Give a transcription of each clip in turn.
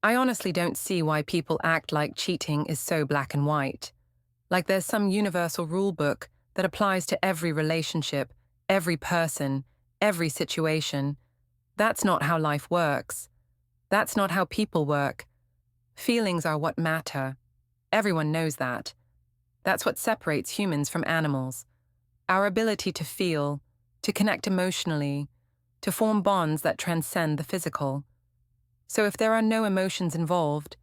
I honestly don't see why people act like cheating is so black and white. Like there's some universal rule book that applies to every relationship, every person, every situation. That's not how life works. That's not how people work. Feelings are what matter. Everyone knows that. That's what separates humans from animals. Our ability to feel, to connect emotionally, to form bonds that transcend the physical. So if there are no emotions involved,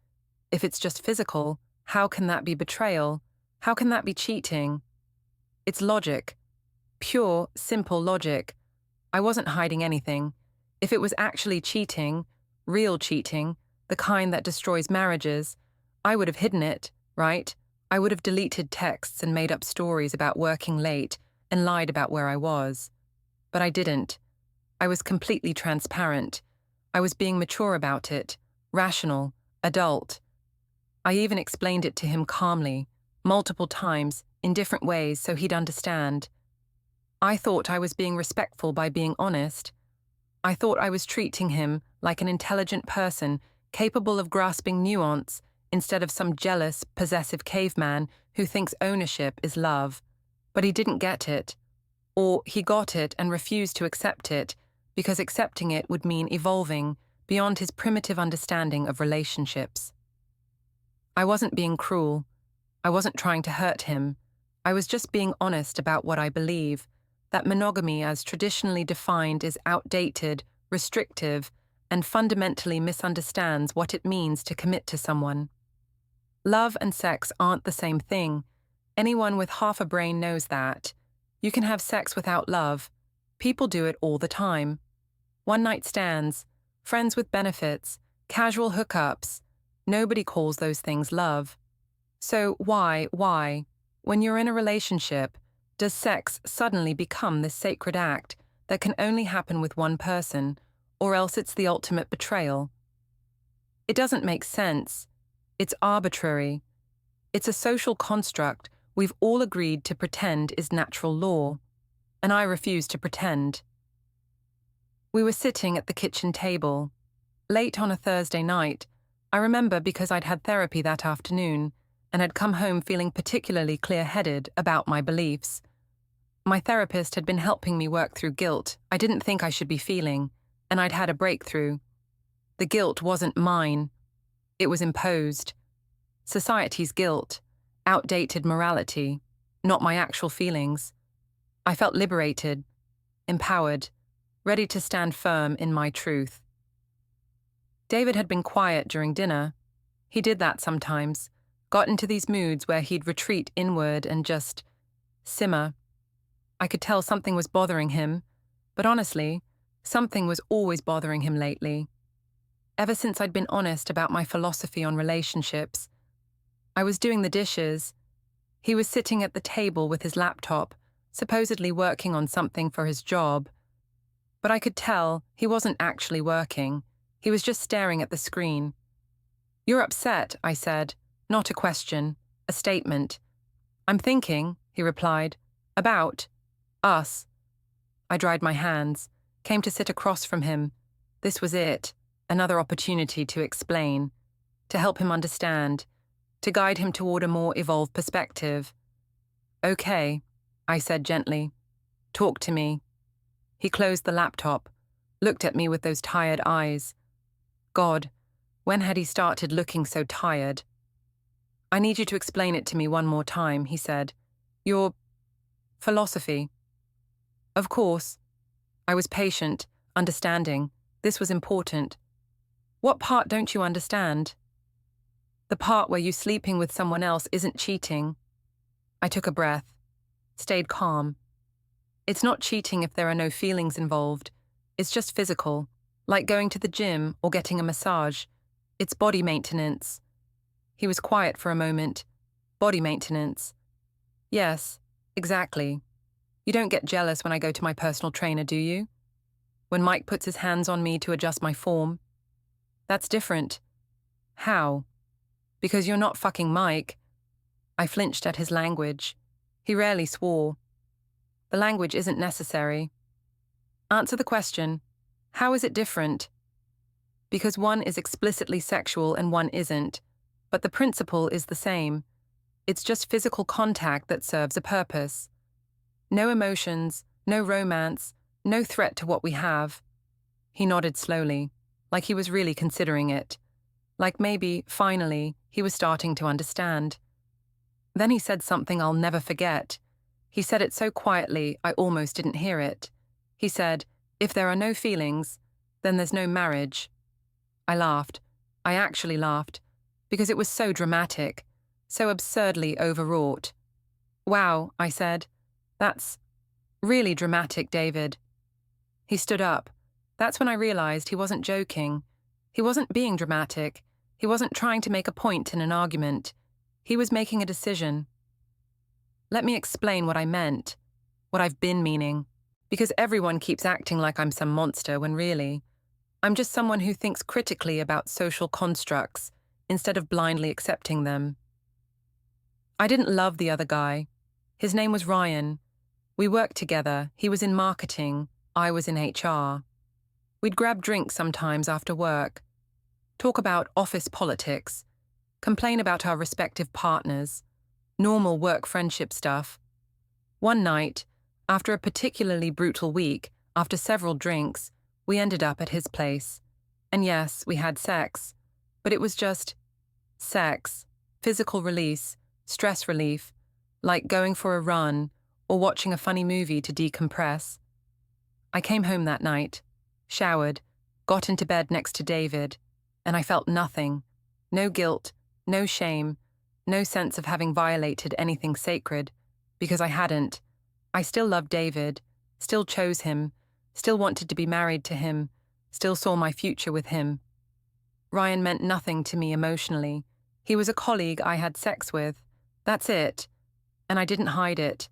if it's just physical, how can that be betrayal? How can that be cheating? It's logic. Pure, simple logic. I wasn't hiding anything. If it was actually cheating, real cheating, the kind that destroys marriages, I would have hidden it, right? I would have deleted texts and made up stories about working late and lied about where I was. But I didn't. I was completely transparent. I was being mature about it, rational, adult. I even explained it to him calmly, multiple times, in different ways so he'd understand. I thought I was being respectful by being honest. I thought I was treating him like an intelligent person capable of grasping nuance instead of some jealous, possessive caveman who thinks ownership is love. But he didn't get it. Or he got it and refused to accept it because accepting it would mean evolving beyond his primitive understanding of relationships. I wasn't being cruel. I wasn't trying to hurt him. I was just being honest about what I believe, that monogamy as traditionally defined is outdated, restrictive, and fundamentally misunderstands what it means to commit to someone. Love and sex aren't the same thing. Anyone with half a brain knows that. You can have sex without love. People do it all the time. One-night stands, friends with benefits, casual hookups. Nobody calls those things love. So why, when you're in a relationship, does sex suddenly become this sacred act that can only happen with one person, or else it's the ultimate betrayal? It doesn't make sense. It's arbitrary. It's a social construct we've all agreed to pretend is natural law, and I refuse to pretend. We were sitting at the kitchen table, late on a Thursday night. I remember because I'd had therapy that afternoon and had come home feeling particularly clear-headed about my beliefs. My therapist had been helping me work through guilt I didn't think I should be feeling, and I'd had a breakthrough. The guilt wasn't mine. It was imposed. Society's guilt, outdated morality, not my actual feelings. I felt liberated, empowered, ready to stand firm in my truth. David had been quiet during dinner. He did that sometimes, got into these moods where he'd retreat inward and just simmer. I could tell something was bothering him, but honestly, something was always bothering him lately. Ever since I'd been honest about my philosophy on relationships. I was doing the dishes. He was sitting at the table with his laptop, supposedly working on something for his job. But I could tell he wasn't actually working. He was just staring at the screen. "You're upset," I said. Not a question, a statement. "I'm thinking," he replied, "about us." I dried my hands, came to sit across from him. This was it, another opportunity to explain, to help him understand, to guide him toward a more evolved perspective. "Okay," I said gently. "Talk to me." He closed the laptop, looked at me with those tired eyes. God, when had he started looking so tired? "I need you to explain it to me one more time," he said. "Your philosophy." Of course. I was patient, understanding. This was important. "What part don't you understand?" "The part where you sleeping with someone else isn't cheating." I took a breath, stayed calm. It's not cheating if there are no feelings involved. It's just physical, like going to the gym or getting a massage. It's body maintenance. He was quiet for a moment. Body maintenance. Yes, exactly. You don't get jealous when I go to my personal trainer, do you? When Mike puts his hands on me to adjust my form? That's different. How? Because you're not fucking Mike. I flinched at his language. He rarely swore. The language isn't necessary. Answer the question. How is it different? because one is explicitly sexual and one isn't, but the principle is the same. It's just physical contact that serves a purpose. No emotions, no romance, no threat to what we have. He nodded slowly, like he was really considering it. Like maybe, finally, he was starting to understand. Then he said something I'll never forget. He said it so quietly I almost didn't hear it. He said, "If there are no feelings, then there's no marriage." I laughed. I actually laughed, because it was so dramatic, so absurdly overwrought. "Wow," I said. "That's really dramatic, David." He stood up. That's when I realized he wasn't joking. He wasn't being dramatic. He wasn't trying to make a point in an argument. He was making a decision. Let me explain what I meant, what I've been meaning, because everyone keeps acting like I'm some monster when really, I'm just someone who thinks critically about social constructs instead of blindly accepting them. I didn't love the other guy. His name was Ryan. We worked together. He was in marketing. I was in HR. We'd grab drinks sometimes after work, talk about office politics, complain about our respective partners, normal work friendship stuff. One night, after a particularly brutal week, after several drinks, we ended up at his place. And yes, we had sex, but it was just sex, physical release, stress relief, like going for a run or watching a funny movie to decompress. I came home that night, showered, got into bed next to David, and I felt nothing. No guilt, no shame, no sense of having violated anything sacred, because I hadn't. I still loved David, still chose him, still wanted to be married to him, still saw my future with him. Ryan meant nothing to me emotionally. He was a colleague I had sex with. That's it. And I didn't hide it.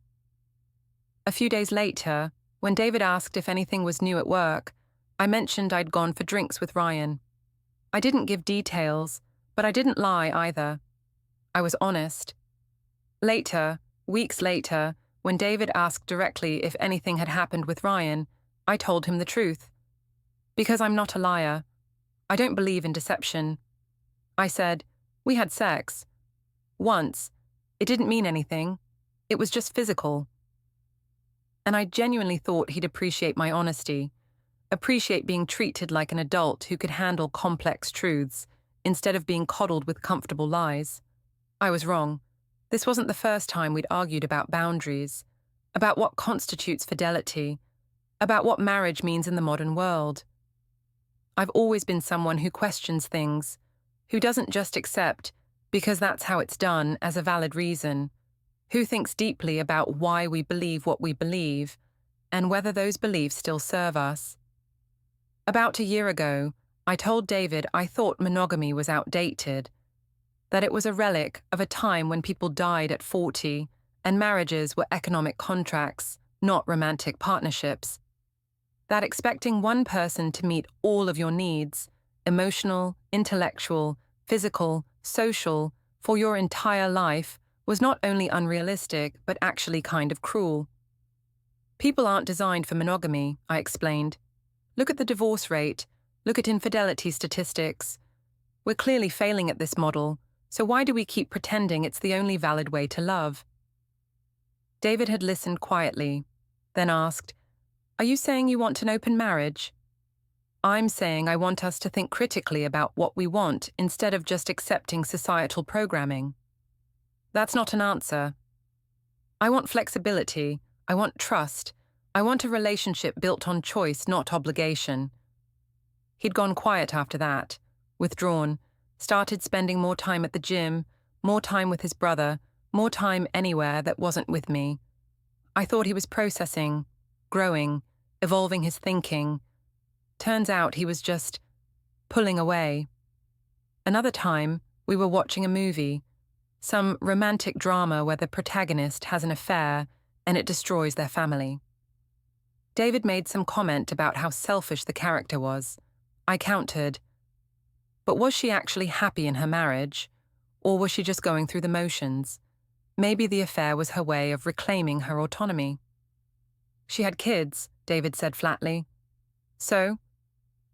A few days later, when David asked if anything was new at work, I mentioned I'd gone for drinks with Ryan. I didn't give details, but I didn't lie either. I was honest. Later, weeks later, when David asked directly if anything had happened with Ryan, I told him the truth. Because I'm not a liar. I don't believe in deception. I said, "We had sex. Once. It didn't mean anything. It was just physical." And I genuinely thought he'd appreciate my honesty, appreciate being treated like an adult who could handle complex truths, instead of being coddled with comfortable lies. I was wrong. This wasn't the first time we'd argued about boundaries, about what constitutes fidelity, about what marriage means in the modern world. I've always been someone who questions things, who doesn't just accept, because that's how it's done, as a valid reason, who thinks deeply about why we believe what we believe, and whether those beliefs still serve us. About a year ago, I told David I thought monogamy was outdated, that it was a relic of a time when people died at 40 and marriages were economic contracts, not romantic partnerships. That expecting one person to meet all of your needs, emotional, intellectual, physical, social, for your entire life was not only unrealistic, but actually kind of cruel. People aren't designed for monogamy, I explained. Look at the divorce rate, look at infidelity statistics. We're clearly failing at this model, so why do we keep pretending it's the only valid way to love? David had listened quietly, then asked, "Are you saying you want an open marriage?" "I'm saying I want us to think critically about what we want instead of just accepting societal programming." "That's not an answer." "I want flexibility. I want trust. I want a relationship built on choice, not obligation." He'd gone quiet after that, withdrawn, started spending more time at the gym, more time with his brother, more time anywhere that wasn't with me. I thought he was processing, growing, evolving his thinking. Turns out he was just pulling away. Another time, we were watching a movie, some romantic drama where the protagonist has an affair and it destroys their family. David made some comment about how selfish the character was. I countered. But was she actually happy in her marriage? Or was she just going through the motions? Maybe the affair was her way of reclaiming her autonomy. "She had kids," David said flatly. "So?"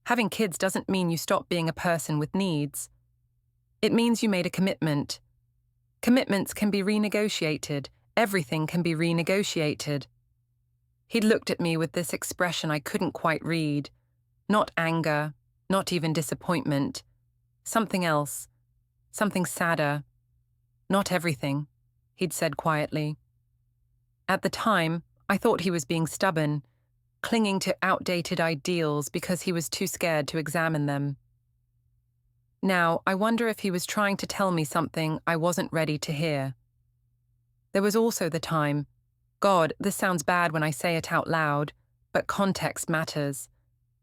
Having kids doesn't mean you stop being a person with needs. It means you made a commitment. Commitments can be renegotiated. Everything can be renegotiated. He'd looked at me with this expression I couldn't quite read. Not anger, not even disappointment. Something else. Something sadder. Not everything, he'd said quietly. At the time, I thought he was being stubborn, clinging to outdated ideals because he was too scared to examine them. Now, I wonder if he was trying to tell me something I wasn't ready to hear. There was also the time, God, this sounds bad when I say it out loud, but context matters,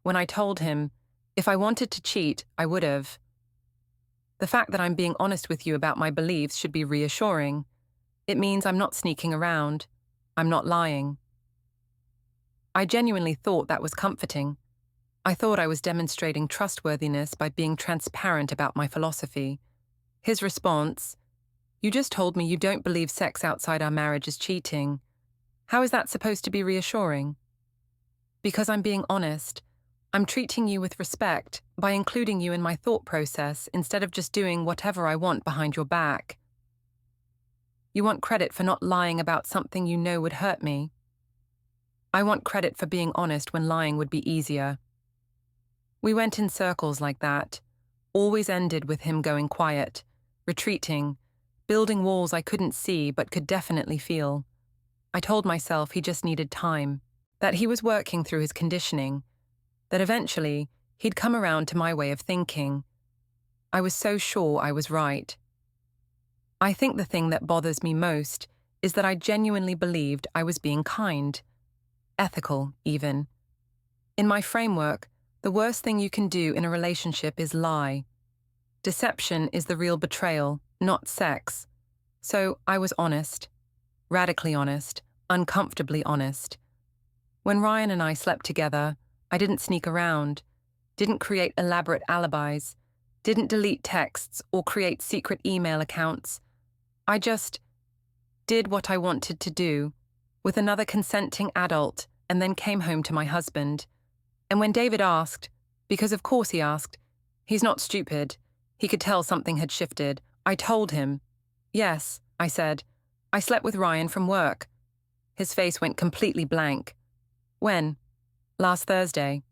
when I told him, if I wanted to cheat, I would have. The fact that I'm being honest with you about my beliefs should be reassuring. It means I'm not sneaking around. I'm not lying. I genuinely thought that was comforting. I thought I was demonstrating trustworthiness by being transparent about my philosophy. His response, "You just told me you don't believe sex outside our marriage is cheating. How is that supposed to be reassuring?" Because I'm being honest. I'm treating you with respect by including you in my thought process instead of just doing whatever I want behind your back. You want credit for not lying about something you know would hurt me. I want credit for being honest when lying would be easier. We went in circles like that, always ended with him going quiet, retreating, building walls I couldn't see but could definitely feel. I told myself he just needed time, that he was working through his conditioning, that eventually he'd come around to my way of thinking. I was so sure I was right. I think the thing that bothers me most is that I genuinely believed I was being kind, ethical even. In my framework, the worst thing you can do in a relationship is lie. Deception is the real betrayal, not sex. So I was honest, radically honest, uncomfortably honest. When Ryan and I slept together, I didn't sneak around, didn't create elaborate alibis, didn't delete texts or create secret email accounts. I just did what I wanted to do with another consenting adult and then came home to my husband. And when David asked, because of course he asked, he's not stupid, he could tell something had shifted, I told him. Yes, I said, I slept with Ryan from work. His face went completely blank. When? Last Thursday.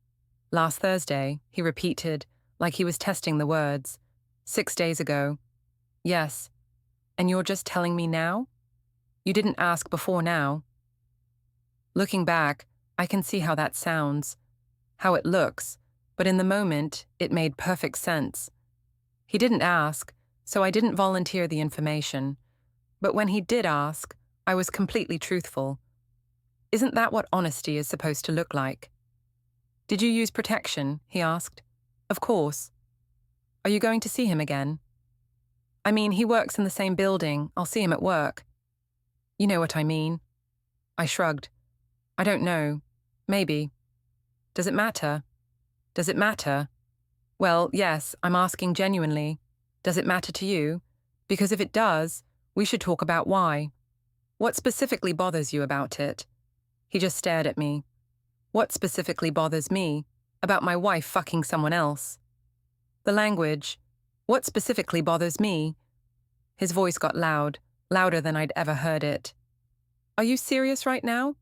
Last Thursday, he repeated, like he was testing the words. 6 days ago. Yes. And you're just telling me now? You didn't ask before now. Looking back, I can see how that sounds, how it looks, but in the moment, it made perfect sense. He didn't ask, so I didn't volunteer the information. But when he did ask, I was completely truthful. Isn't that what honesty is supposed to look like? Did you use protection? He asked. Of course. Are you going to see him again? I mean, he works in the same building. I'll see him at work. You know what I mean. I shrugged. I don't know. Maybe. Does it matter? Does it matter? Well, yes, I'm asking genuinely. Does it matter to you? Because if it does, we should talk about why. What specifically bothers you about it? He just stared at me. What specifically bothers me? About my wife fucking someone else. The language. What specifically bothers me? His voice got loud, louder than I'd ever heard it. Are you serious right now?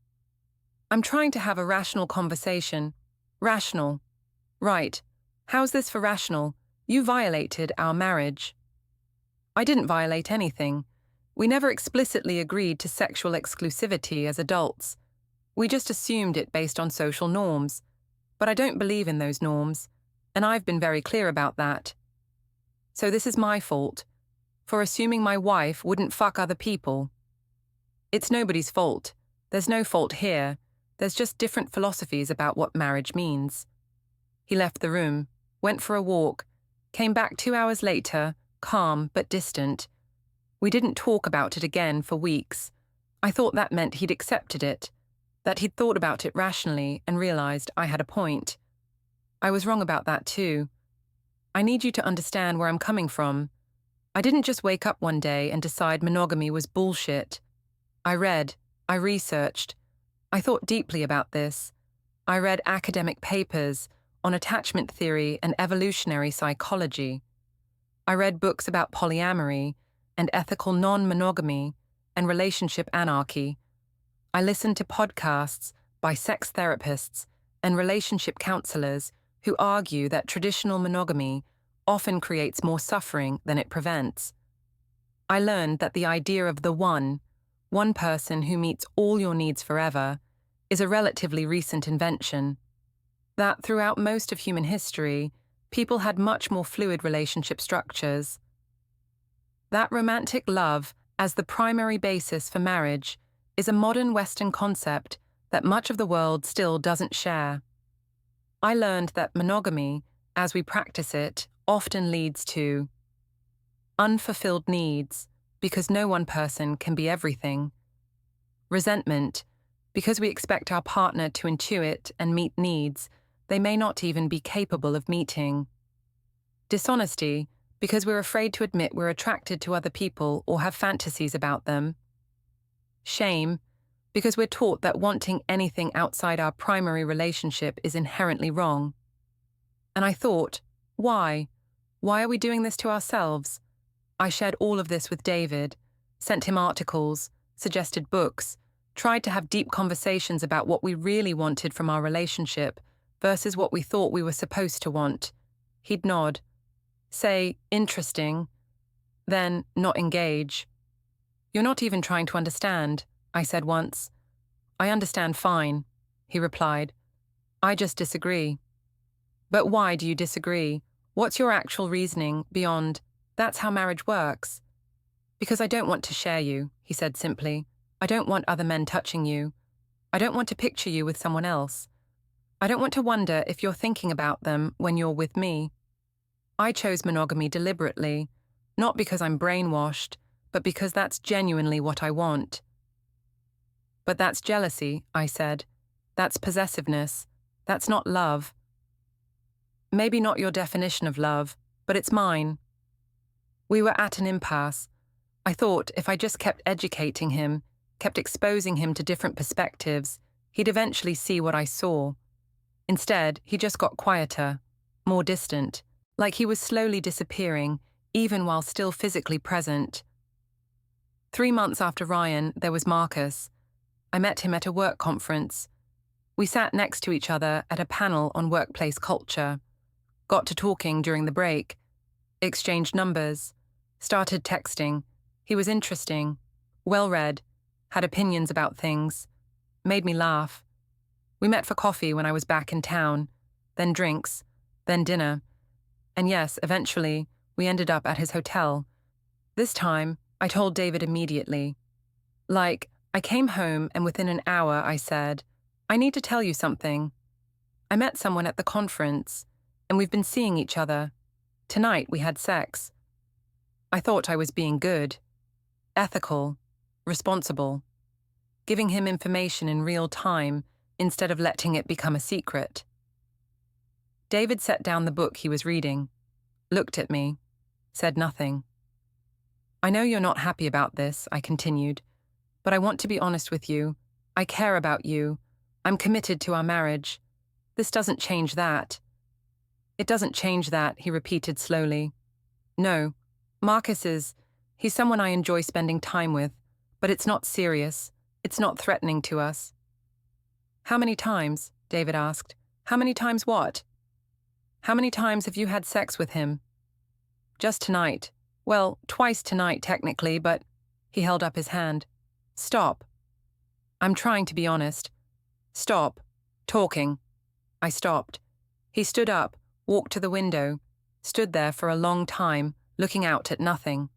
I'm trying to have a rational conversation. Rational. Right. How's this for rational? You violated our marriage. I didn't violate anything. We never explicitly agreed to sexual exclusivity as adults. We just assumed it based on social norms. But I don't believe in those norms, and I've been very clear about that. So this is my fault, for assuming my wife wouldn't fuck other people. It's nobody's fault. There's no fault here. There's just different philosophies about what marriage means. He left the room, went for a walk, came back 2 hours later, calm but distant. We didn't talk about it again for weeks. I thought that meant he'd accepted it, that he'd thought about it rationally and realized I had a point. I was wrong about that too. I need you to understand where I'm coming from. I didn't just wake up one day and decide monogamy was bullshit. I read, I researched, I thought deeply about this. I read academic papers on attachment theory and evolutionary psychology. I read books about polyamory and ethical non-monogamy and relationship anarchy. I listened to podcasts by sex therapists and relationship counselors who argue that traditional monogamy often creates more suffering than it prevents. I learned that the idea of the one person who meets all your needs forever, is a relatively recent invention. That throughout most of human history, people had much more fluid relationship structures. That romantic love as the primary basis for marriage is a modern Western concept that much of the world still doesn't share. I learned that monogamy, as we practice it, often leads to unfulfilled needs, because no one person can be everything. Resentment, because we expect our partner to intuit and meet needs they may not even be capable of meeting. Dishonesty, because we're afraid to admit we're attracted to other people or have fantasies about them. Shame, because we're taught that wanting anything outside our primary relationship is inherently wrong. And I thought, why? Why are we doing this to ourselves? I shared all of this with David, sent him articles, suggested books, tried to have deep conversations about what we really wanted from our relationship versus what we thought we were supposed to want. He'd nod, say, interesting, then not engage. You're not even trying to understand, I said once. I understand fine, he replied. I just disagree. But why do you disagree? What's your actual reasoning beyond, that's how marriage works? Because I don't want to share you, he said simply. I don't want other men touching you. I don't want to picture you with someone else. I don't want to wonder if you're thinking about them when you're with me. I chose monogamy deliberately, not because I'm brainwashed, but because that's genuinely what I want. But that's jealousy, I said. That's possessiveness. That's not love. Maybe not your definition of love, but it's mine. We were at an impasse. I thought if I just kept educating him, kept exposing him to different perspectives, he'd eventually see what I saw. Instead, he just got quieter, more distant, like he was slowly disappearing, even while still physically present. 3 months after Ryan, there was Marcus. I met him at a work conference. We sat next to each other at a panel on workplace culture, got to talking during the break, exchanged numbers, started texting. He was interesting, well-read, had opinions about things, made me laugh. We met for coffee when I was back in town, then drinks, then dinner. And yes, eventually, we ended up at his hotel. This time, I told David immediately. I came home and within an hour I said, I need to tell you something. I met someone at the conference, and we've been seeing each other. Tonight we had sex. I thought I was being good, ethical, responsible, giving him information in real time instead of letting it become a secret. David set down the book he was reading, looked at me, said nothing. I know you're not happy about this, I continued, but I want to be honest with you. I care about you. I'm committed to our marriage. This doesn't change that. It doesn't change that, he repeated slowly. No, he's someone I enjoy spending time with, but it's not serious. It's not threatening to us. How many times? David asked. How many times what? How many times have you had sex with him? Just tonight. Well, twice tonight technically, but he held up his hand. Stop. I'm trying to be honest. Stop. Talking. I stopped. He stood up, walked to the window, stood there for a long time, looking out at nothing.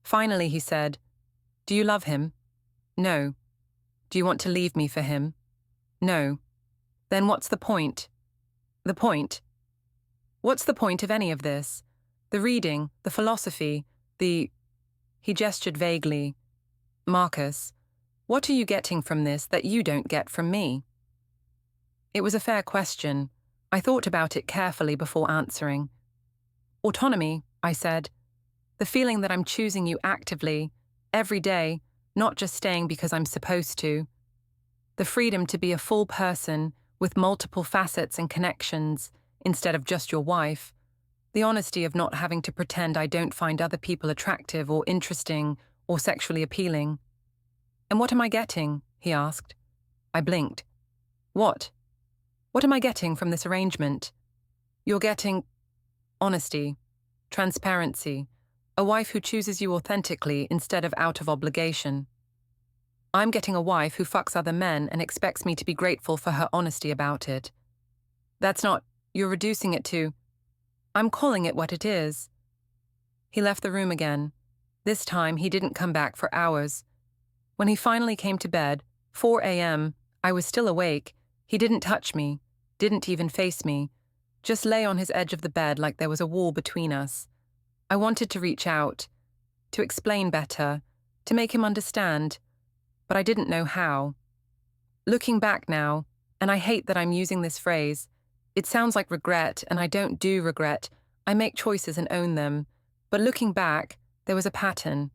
Finally he said, Do you love him? No. Do you want to leave me for him? No. Then what's the point? The point? What's the point of any of this? The reading, the philosophy, He gestured vaguely. Marcus, what are you getting from this that you don't get from me? It was a fair question. I thought about it carefully before answering. Autonomy, I said. The feeling that I'm choosing you actively, every day, not just staying because I'm supposed to. The freedom to be a full person with multiple facets and connections, instead of just your wife, the honesty of not having to pretend I don't find other people attractive or interesting or sexually appealing. And what am I getting? He asked. I blinked. What? What am I getting from this arrangement? You're getting honesty, transparency, a wife who chooses you authentically instead of out of obligation. I'm getting a wife who fucks other men and expects me to be grateful for her honesty about it. That's not, you're reducing it to, I'm calling it what it is. He left the room again. This time he didn't come back for hours. When he finally came to bed, 4 a.m., I was still awake. He didn't touch me, didn't even face me, just lay on his edge of the bed like there was a wall between us. I wanted to reach out, to explain better, to make him understand, but I didn't know how. Looking back now, and I hate that I'm using this phrase, it sounds like regret, and I don't do regret. I make choices and own them. But looking back, there was a pattern.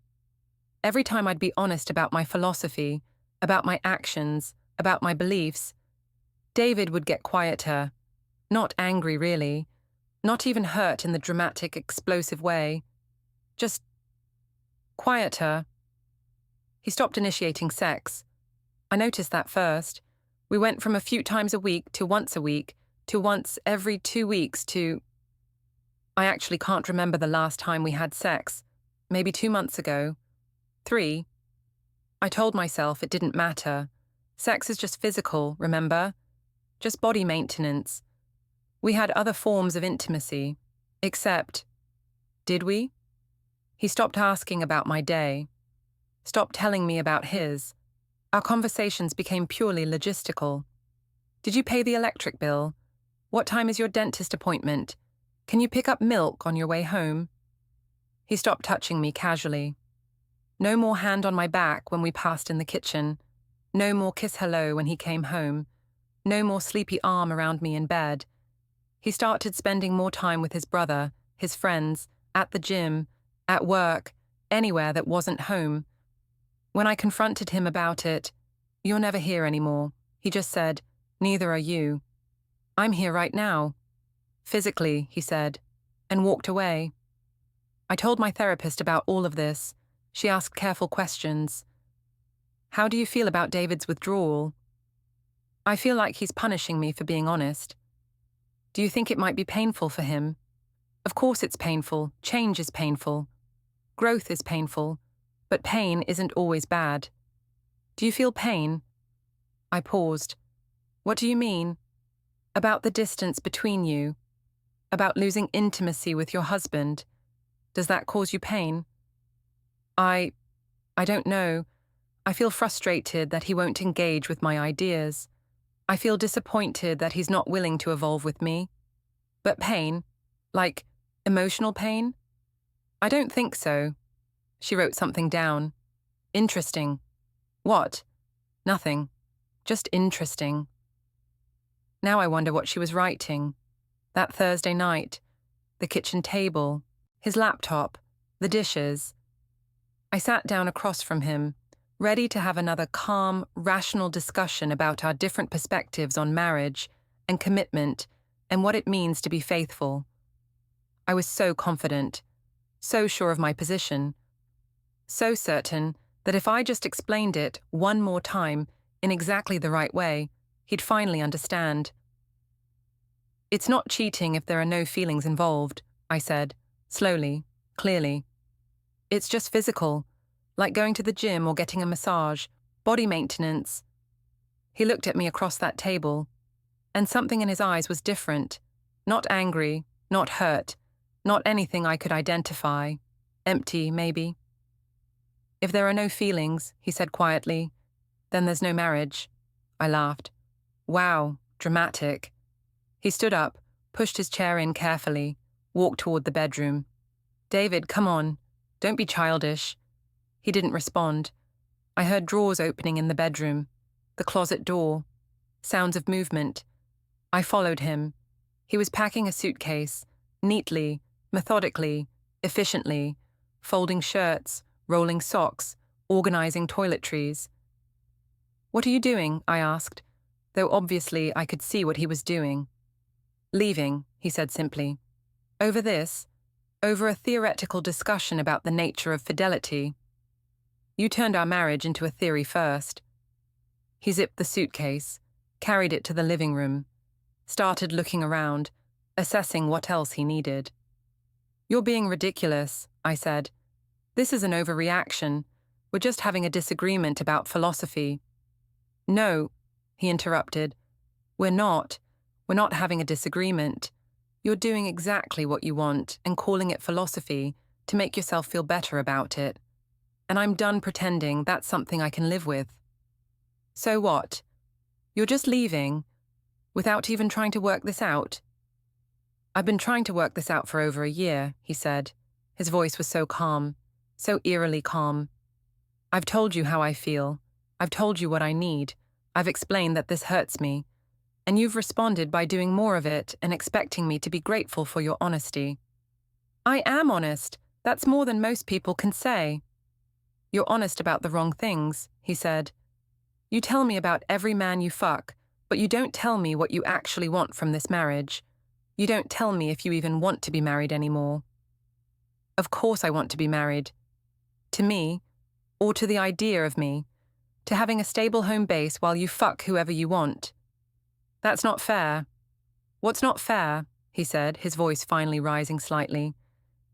Every time I'd be honest about my philosophy, about my actions, about my beliefs, David would get quieter. Not angry, really. Not even hurt in the dramatic, explosive way. Just quieter. He stopped initiating sex. I noticed that first. We went from a few times a week to once a week, to once every 2 weeks to... I actually can't remember the last time we had sex. Maybe 2 months ago. 3. I told myself it didn't matter. Sex is just physical, remember? Just body maintenance. We had other forms of intimacy. Except... Did we? He stopped asking about my day. Stopped telling me about his. Our conversations became purely logistical. Did you pay the electric bill? What time is your dentist appointment? Can you pick up milk on your way home? He stopped touching me casually. No more hand on my back when we passed in the kitchen. No more kiss hello when he came home. No more sleepy arm around me in bed. He started spending more time with his brother, his friends, at the gym, at work, anywhere that wasn't home. When I confronted him about it, "You're never here anymore," he just said, "Neither are you." "I'm here right now." "Physically," he said, and walked away. I told my therapist about all of this. She asked careful questions. "How do you feel about David's withdrawal?" "I feel like he's punishing me for being honest." "Do you think it might be painful for him?" "Of course it's painful. Change is painful. Growth is painful. But pain isn't always bad." "Do you feel pain?" I paused. "What do you mean?" "About the distance between you. About losing intimacy with your husband. Does that cause you pain?" I don't know. I feel frustrated that he won't engage with my ideas. I feel disappointed that he's not willing to evolve with me. But pain? Like, emotional pain? I don't think so. She wrote something down. Interesting. What? Nothing. Just interesting. Now I wonder what she was writing. That Thursday night. The kitchen table. His laptop. The dishes. I sat down across from him, ready to have another calm, rational discussion about our different perspectives on marriage and commitment and what it means to be faithful. I was so confident, so sure of my position, so certain that if I just explained it one more time in exactly the right way, he'd finally understand. "It's not cheating if there are no feelings involved," I said, slowly, clearly. "It's just physical, like going to the gym or getting a massage, body maintenance." He looked at me across that table, and something in his eyes was different. Not angry, not hurt, not anything I could identify. Empty, maybe. "If there are no feelings," he said quietly, "then there's no marriage." I laughed. "Wow, dramatic." He stood up, pushed his chair in carefully, walked toward the bedroom. "David, come on. Don't be childish." He didn't respond. I heard drawers opening in the bedroom, the closet door, sounds of movement. I followed him. He was packing a suitcase, neatly, methodically, efficiently, folding shirts, rolling socks, organizing toiletries. "What are you doing?" I asked, though obviously I could see what he was doing. "Leaving," he said simply. Over this, over a theoretical discussion about the nature of fidelity. You turned our marriage into a theory first. He zipped the suitcase, carried it to the living room, started looking around, assessing what else he needed. You're being ridiculous, I said. This is an overreaction. We're just having a disagreement about philosophy. No, he interrupted. We're not. We're not having a disagreement. You're doing exactly what you want and calling it philosophy to make yourself feel better about it. And I'm done pretending that's something I can live with. So what? You're just leaving, without even trying to work this out? I've been trying to work this out for over a year, he said. His voice was so calm, so eerily calm. I've told you how I feel. I've told you what I need. I've explained that this hurts me. And you've responded by doing more of it and expecting me to be grateful for your honesty. I am honest. That's more than most people can say. You're honest about the wrong things, he said. You tell me about every man you fuck, but you don't tell me what you actually want from this marriage. You don't tell me if you even want to be married anymore. Of course I want to be married. To me, or to the idea of me, to having a stable home base while you fuck whoever you want. That's not fair. What's not fair, he said, his voice finally rising slightly,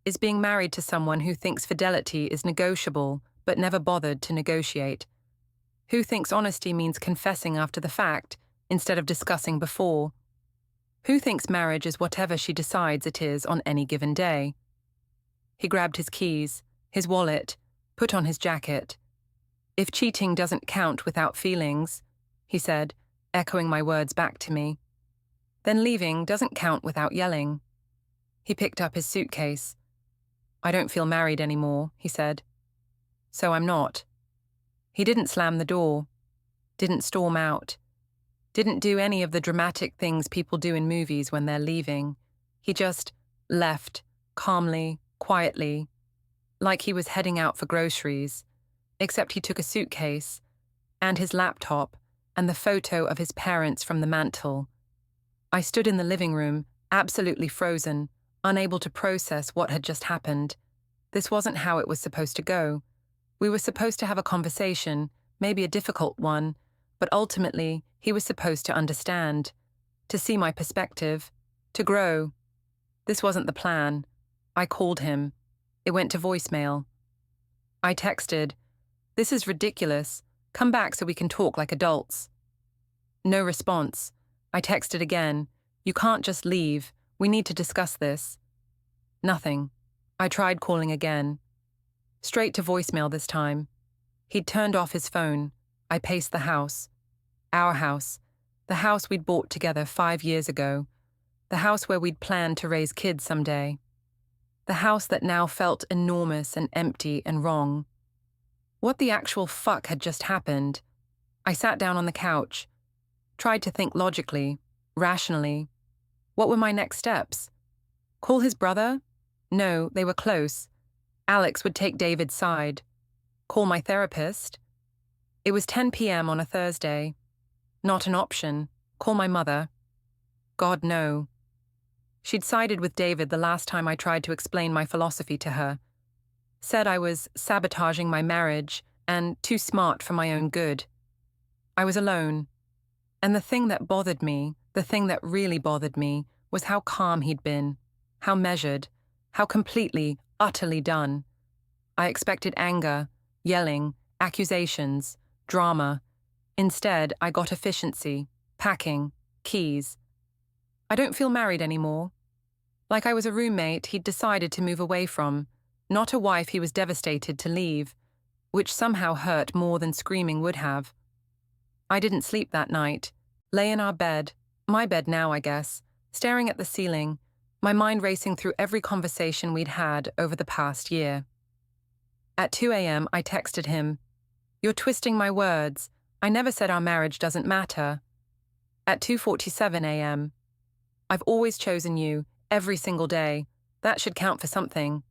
is being married to someone who thinks fidelity is negotiable but never bothered to negotiate. Who thinks honesty means confessing after the fact instead of discussing before. Who thinks marriage is whatever she decides it is on any given day. He grabbed his keys, his wallet, put on his jacket. If cheating doesn't count without feelings, he said, echoing my words back to me, then leaving doesn't count without yelling. He picked up his suitcase. I don't feel married anymore, he said. So I'm not. He didn't slam the door, didn't storm out, didn't do any of the dramatic things people do in movies when they're leaving. He just left, calmly, quietly, like he was heading out for groceries, except he took a suitcase and his laptop and the photo of his parents from the mantel. I stood in the living room, absolutely frozen, unable to process what had just happened. This wasn't how it was supposed to go. We were supposed to have a conversation, maybe a difficult one, but ultimately he was supposed to understand, to see my perspective, to grow. This wasn't the plan. I called him. It went to voicemail. I texted, "This is ridiculous. Come back so we can talk like adults." No response. I texted again. "You can't just leave. We need to discuss this." Nothing. I tried calling again. Straight to voicemail this time. He'd turned off his phone. I paced the house. Our house. The house we'd bought together 5 years ago. The house where we'd planned to raise kids someday. The house that now felt enormous and empty and wrong. What the actual fuck had just happened? I sat down on the couch, tried to think logically, rationally. What were my next steps? Call his brother? No, they were close. Alex would take David's side. Call my therapist? It was 10 p.m. on a Thursday. Not an option. Call my mother? God, no. She'd sided with David the last time I tried to explain my philosophy to her. Said I was sabotaging my marriage and too smart for my own good. I was alone. And the thing that bothered me, the thing that really bothered me, was how calm he'd been, how measured, how completely, utterly done. I expected anger, yelling, accusations, drama. Instead, I got efficiency, packing, keys. I don't feel married anymore. Like I was a roommate he'd decided to move away from, not a wife he was devastated to leave, which somehow hurt more than screaming would have. I didn't sleep that night. Lay in our bed, my bed now, I guess, staring at the ceiling, my mind racing through every conversation we'd had over the past year. At 2 a.m., I texted him, "You're twisting my words. I never said our marriage doesn't matter." At 2:47 a.m., "I've always chosen you, every single day. That should count for something."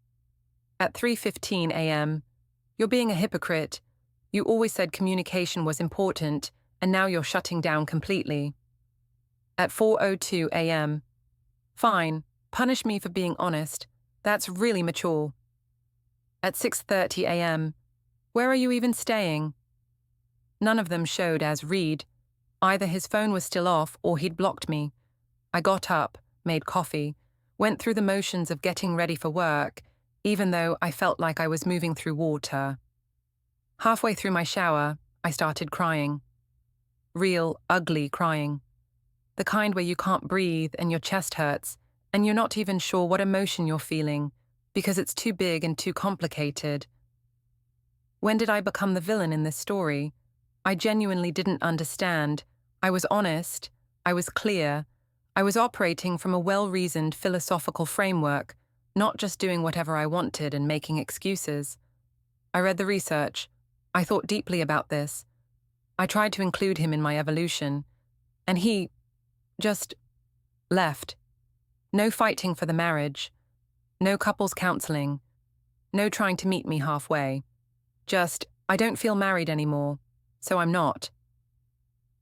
At 3:15 a.m., "You're being a hypocrite. You always said communication was important, and now you're shutting down completely." At 4:02 a.m., Fine, punish me for being honest. That's really mature. At 6:30 a.m., where are you even staying? None of them showed as read. Either his phone was still off or he'd blocked me. I got up, made coffee, went through the motions of getting ready for work, even though I felt like I was moving through water. Halfway through my shower, I started crying. Real, ugly crying. The kind where you can't breathe and your chest hurts, and you're not even sure what emotion you're feeling, because it's too big and too complicated. When did I become the villain in this story? I genuinely didn't understand. I was honest. I was clear. I was operating from a well-reasoned philosophical framework, not just doing whatever I wanted and making excuses. I read the research. I thought deeply about this. I tried to include him in my evolution, and he just left. No fighting for the marriage. No couples counseling. No trying to meet me halfway. Just, I don't feel married anymore, so I'm not.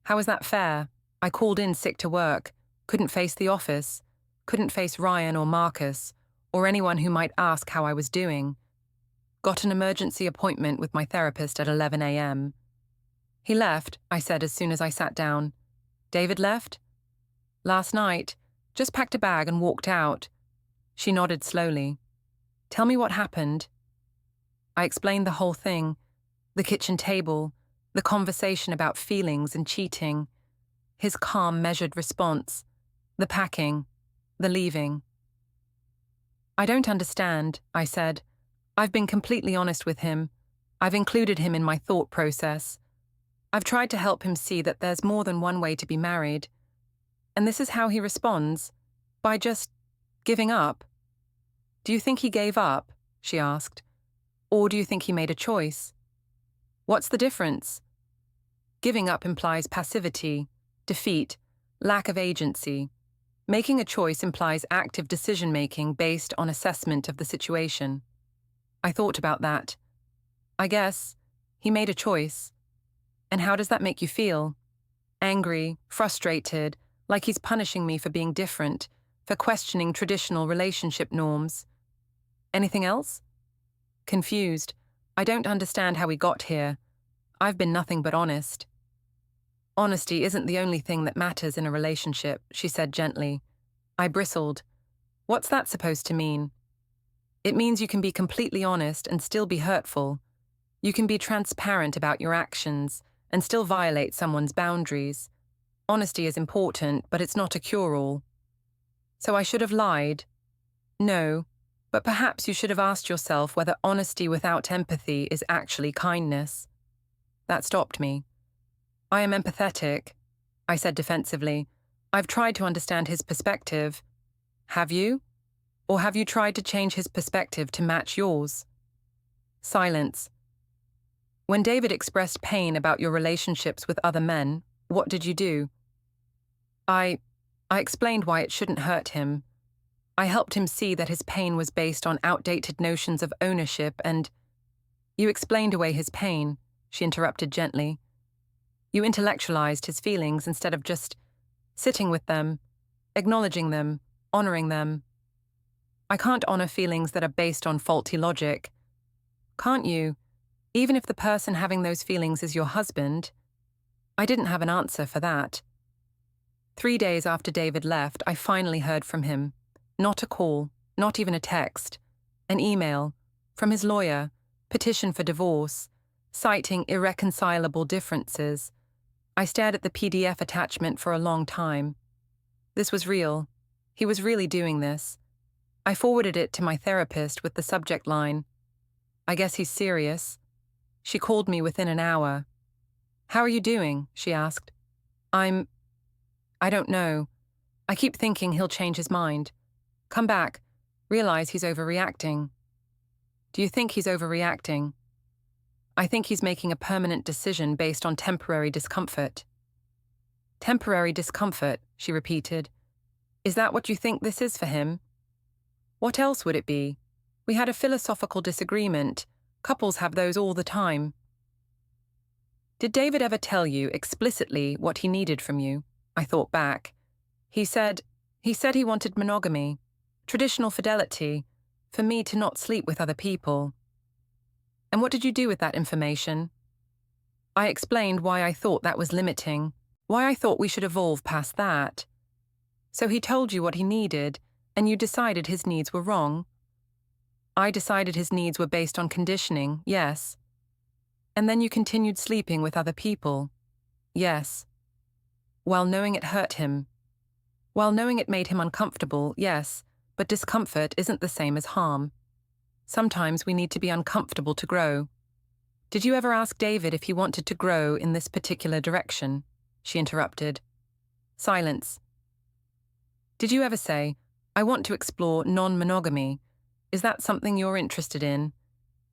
How is that fair? I called in sick to work, couldn't face the office, couldn't face Ryan or Marcus, or anyone who might ask how I was doing. Got an emergency appointment with my therapist at 11 a.m. He left, I said as soon as I sat down. David left? Last night. Just packed a bag and walked out. She nodded slowly. Tell me what happened. I explained the whole thing. The kitchen table, the conversation about feelings and cheating, his calm, measured response, the packing, the leaving. I don't understand, I said. I've been completely honest with him. I've included him in my thought process. I've tried to help him see that there's more than one way to be married. And this is how he responds, by just giving up. Do you think he gave up? She asked. Or do you think he made a choice? What's the difference? Giving up implies passivity, defeat, lack of agency. Making a choice implies active decision-making based on assessment of the situation. I thought about that. I guess he made a choice. And how does that make you feel? Angry, frustrated, like he's punishing me for being different, for questioning traditional relationship norms. Anything else? Confused. I don't understand how we got here. I've been nothing but honest. Honesty isn't the only thing that matters in a relationship, she said gently. I bristled. What's that supposed to mean? It means you can be completely honest and still be hurtful. You can be transparent about your actions and still violate someone's boundaries. Honesty is important, but it's not a cure-all. So I should have lied? No, but perhaps you should have asked yourself whether honesty without empathy is actually kindness. That stopped me. I am empathetic, I said defensively. I've tried to understand his perspective. Have you? Or have you tried to change his perspective to match yours? Silence. When David expressed pain about your relationships with other men, what did you do? I explained why it shouldn't hurt him. I helped him see that his pain was based on outdated notions of ownership and— You explained away his pain, she interrupted gently. You intellectualized his feelings instead of just sitting with them, acknowledging them, honoring them. I can't honor feelings that are based on faulty logic. Can't you? Even if the person having those feelings is your husband? I didn't have an answer for that. 3 days after David left, I finally heard from him. Not a call, not even a text. An email, from his lawyer, petition for divorce, citing irreconcilable differences. I stared at the PDF attachment for a long time. This was real. He was really doing this. I forwarded it to my therapist with the subject line, I guess he's serious. She called me within an hour. How are you doing? She asked. I don't know. I keep thinking he'll change his mind. Come back. Realize he's overreacting. Do you think he's overreacting? I think he's making a permanent decision based on temporary discomfort. Temporary discomfort, she repeated. Is that what you think this is for him? What else would it be? We had a philosophical disagreement. Couples have those all the time. Did David ever tell you explicitly what he needed from you? I thought back. He said He said he wanted monogamy, traditional fidelity, for me to not sleep with other people. And what did you do with that information? I explained why I thought that was limiting, why I thought we should evolve past that. So he told you what he needed, and you decided his needs were wrong? I decided his needs were based on conditioning, yes. And then you continued sleeping with other people, yes. While knowing it hurt him. While knowing it made him uncomfortable, yes, but discomfort isn't the same as harm. Sometimes we need to be uncomfortable to grow. Did you ever ask David if he wanted to grow in this particular direction? She interrupted. Silence. Did you ever say, I want to explore non-monogamy? Is that something you're interested in?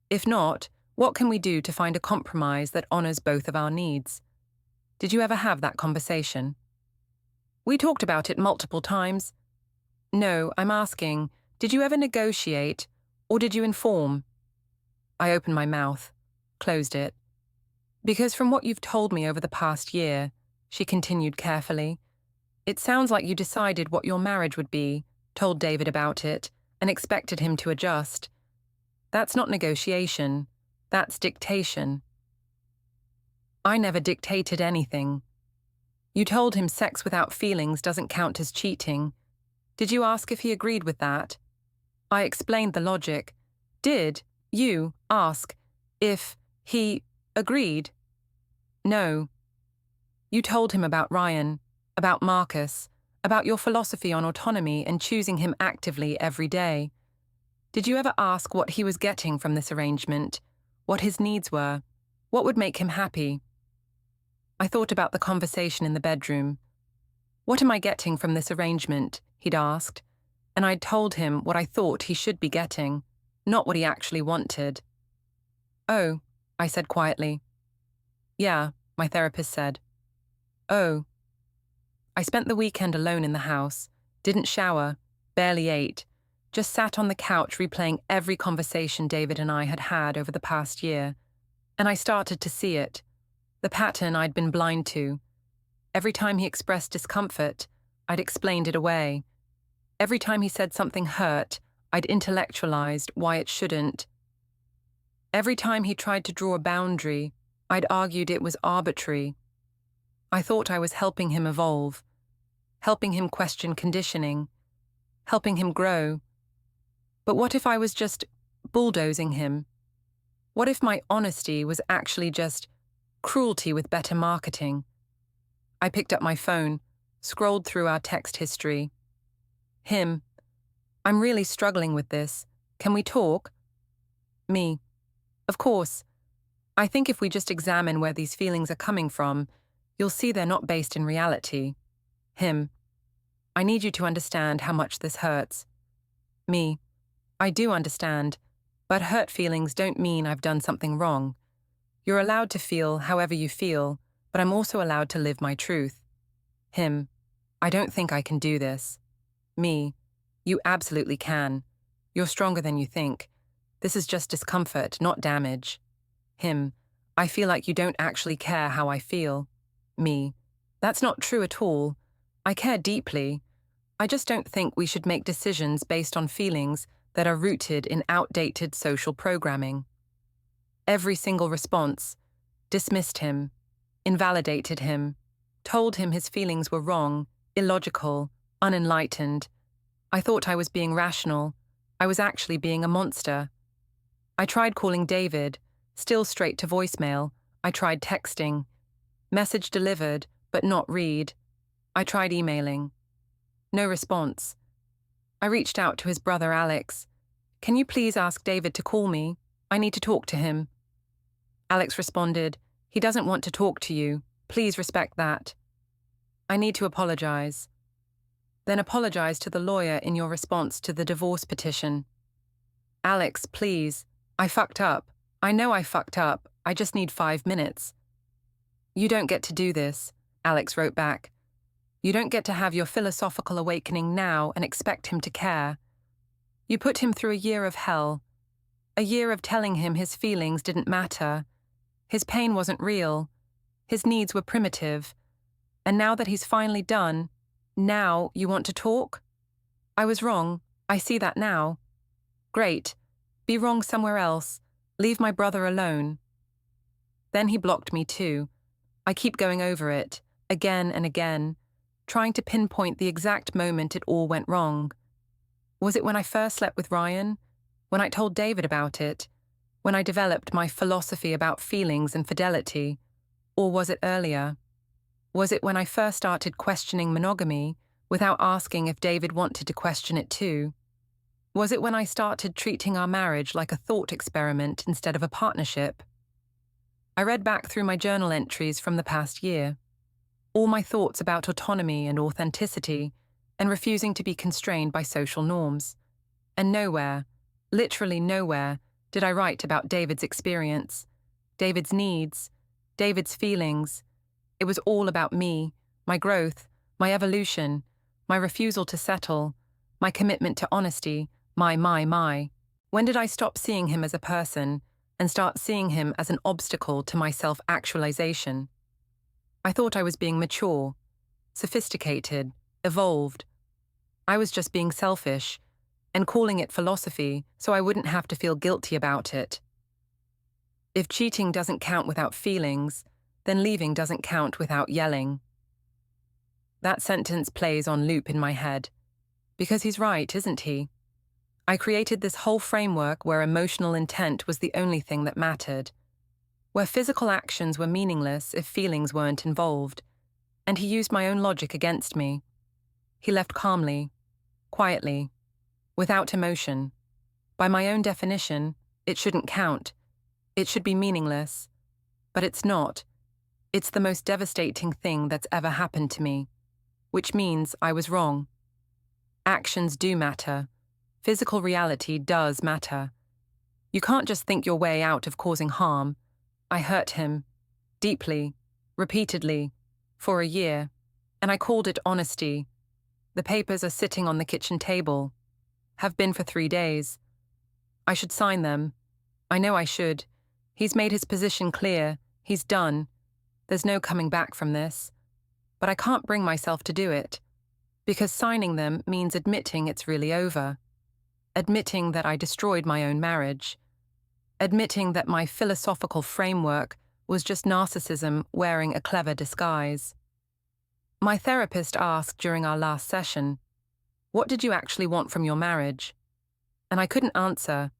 If not, what can we do to find a compromise that honors both of our needs? Did you ever have that conversation? We talked about it multiple times. No, I'm asking, did you ever negotiate, or did you inform? I opened my mouth, closed it. Because from what you've told me over the past year, she continued carefully, it sounds like you decided what your marriage would be, told David about it, and expected him to adjust. That's not negotiation, that's dictation. I never dictated anything. You told him sex without feelings doesn't count as cheating. Did you ask if he agreed with that? I explained the logic. Did you ask if he agreed? No. You told him about Ryan, about Marcus, about your philosophy on autonomy and choosing him actively every day. Did you ever ask what he was getting from this arrangement, what his needs were, what would make him happy? I thought about the conversation in the bedroom. What am I getting from this arrangement? He'd asked, and I'd told him what I thought he should be getting, not what he actually wanted. Oh, I said quietly. Yeah, my therapist said. Oh. I spent the weekend alone in the house, didn't shower, barely ate, just sat on the couch replaying every conversation David and I had had over the past year, and I started to see it, the pattern I'd been blind to. Every time he expressed discomfort, I'd explained it away. Every time he said something hurt, I'd intellectualized why it shouldn't. Every time he tried to draw a boundary, I'd argued it was arbitrary. I thought I was helping him evolve, helping him question conditioning, helping him grow. But what if I was just bulldozing him? What if my honesty was actually just cruelty with better marketing? I picked up my phone, scrolled through our text history. Him. I'm really struggling with this. Can we talk? Me. Of course. I think if we just examine where these feelings are coming from, you'll see they're not based in reality. Him. I need you to understand how much this hurts. Me. I do understand, but hurt feelings don't mean I've done something wrong. You're allowed to feel however you feel, but I'm also allowed to live my truth. Him. I don't think I can do this. Me. You absolutely can. You're stronger than you think. This is just discomfort, not damage. Him. I feel like you don't actually care how I feel. Me. That's not true at all. I care deeply. I just don't think we should make decisions based on feelings that are rooted in outdated social programming. Every single response dismissed him, invalidated him, told him his feelings were wrong, illogical, unenlightened. I thought I was being rational. I was actually being a monster. I tried calling David, still straight to voicemail. I tried texting. Message delivered, but not read. I tried emailing. No response. I reached out to his brother Alex. Can you please ask David to call me? I need to talk to him. Alex responded, he doesn't want to talk to you. Please respect that. I need to apologize. Then apologize to the lawyer in your response to the divorce petition. Alex, please. I fucked up. I know I fucked up. I just need 5 minutes. You don't get to do this, Alex wrote back. You don't get to have your philosophical awakening now and expect him to care. You put him through a year of hell. A year of telling him his feelings didn't matter. His pain wasn't real. His needs were primitive. And now that he's finally done, now you want to talk? I was wrong. I see that now. Great. Be wrong somewhere else. Leave my brother alone. Then he blocked me too. I keep going over it, again and again, trying to pinpoint the exact moment it all went wrong. Was it when I first slept with Ryan? When I told David about it? When I developed my philosophy about feelings and fidelity? Or was it earlier? Was it when I first started questioning monogamy without asking if David wanted to question it too? Was it when I started treating our marriage like a thought experiment instead of a partnership? I read back through my journal entries from the past year. All my thoughts about autonomy and authenticity, and refusing to be constrained by social norms. And nowhere, literally nowhere, did I write about David's experience, David's needs, David's feelings. It was all about me, my growth, my evolution, my refusal to settle, my commitment to honesty, my. When did I stop seeing him as a person and start seeing him as an obstacle to my self-actualization? I thought I was being mature, sophisticated, evolved. I was just being selfish and calling it philosophy so I wouldn't have to feel guilty about it. If cheating doesn't count without feelings, then leaving doesn't count without yelling. That sentence plays on loop in my head. Because he's right, isn't he? I created this whole framework where emotional intent was the only thing that mattered, where physical actions were meaningless if feelings weren't involved, and he used my own logic against me. He left calmly, quietly, without emotion. By my own definition, it shouldn't count. It should be meaningless. But it's not. It's the most devastating thing that's ever happened to me, which means I was wrong. Actions do matter. Physical reality does matter. You can't just think your way out of causing harm. I hurt him, deeply, repeatedly, for a year, and I called it honesty. The papers are sitting on the kitchen table. Have been for 3 days. I should sign them. I know I should. He's made his position clear. He's done. There's no coming back from this. But I can't bring myself to do it, because signing them means admitting it's really over. Admitting that I destroyed my own marriage. Admitting that my philosophical framework was just narcissism wearing a clever disguise. My therapist asked during our last session, "What did you actually want from your marriage?" And I couldn't answer,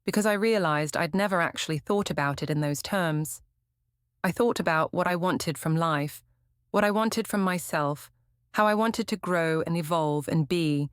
because I realized I'd never actually thought about it in those terms. I thought about what I wanted from life, what I wanted from myself, how I wanted to grow and evolve and be,